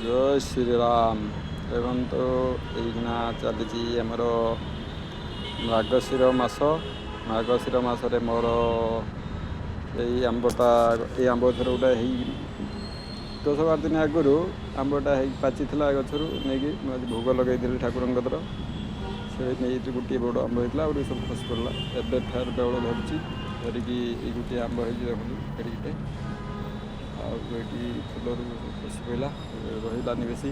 जय श्रीराम। देखो यहीना चली आमर मार्गशीर मास। मार्गशीर मसरे मोर यही आंबटा ये आंब गथर गोटे 10-12 दिन आगु आंबटा पाची गचर नहीं भोग लगे ठाकुर से नहीं गोटे बड़ आंब होता और सब खसी पड़ा एवं फेर बेल धरची धरिकी गोटे आंब हो देखते आगे फुलर खसी पड़ा रही बेसी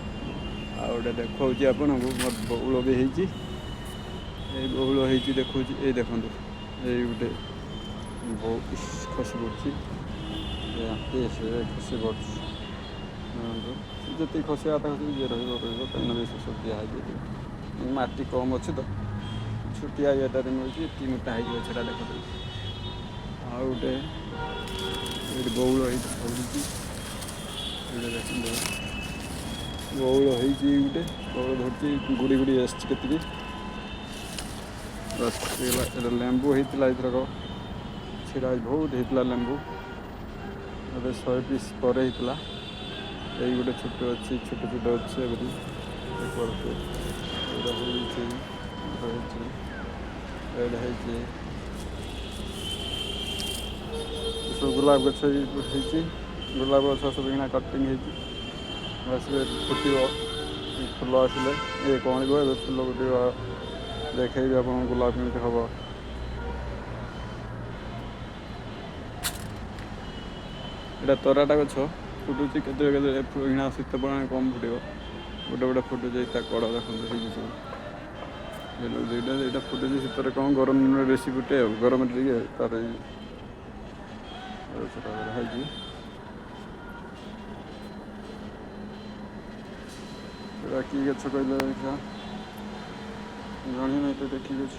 आगे देखा आपन को बउल भी होती बउल हो देखा ये देखो ये गोटे बहुत खसी पड़ी खसी पड़ी जी खसिया खसी जी रही बेस सब दिखाई माटी कम अच्छी तो छुटिया ये मिलती मोटा हो देख आ गोटे बउल होती देख बउल होती गोटे बउल धरती गुड़ी गुड़ी आसती बस लेंबू होता एथरक छिड़ा बहुत होता लेंबू अबे 100 पीस पर होता यही गोटे छोट अच्छी छोट छोट अच्छे सब गुलाब गछ गुलाब गछ सब कटिंग बस फुट फुल आसिले ये कौन फुल फुट देखेबी आप गुलाब केमती हम यहाँ तराटा गछ फुटुची के शीत पड़ा कम फुट गोटे गोटे फुटुचे कड़ देखते दुईटा फुटुची शीत कम गरम दिन बेसी फुटे गरम तार कि गछ कहले देखा जानी ना तो देखी गछ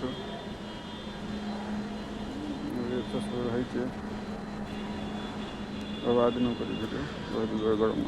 सब रही बाद न कर बहुत गरम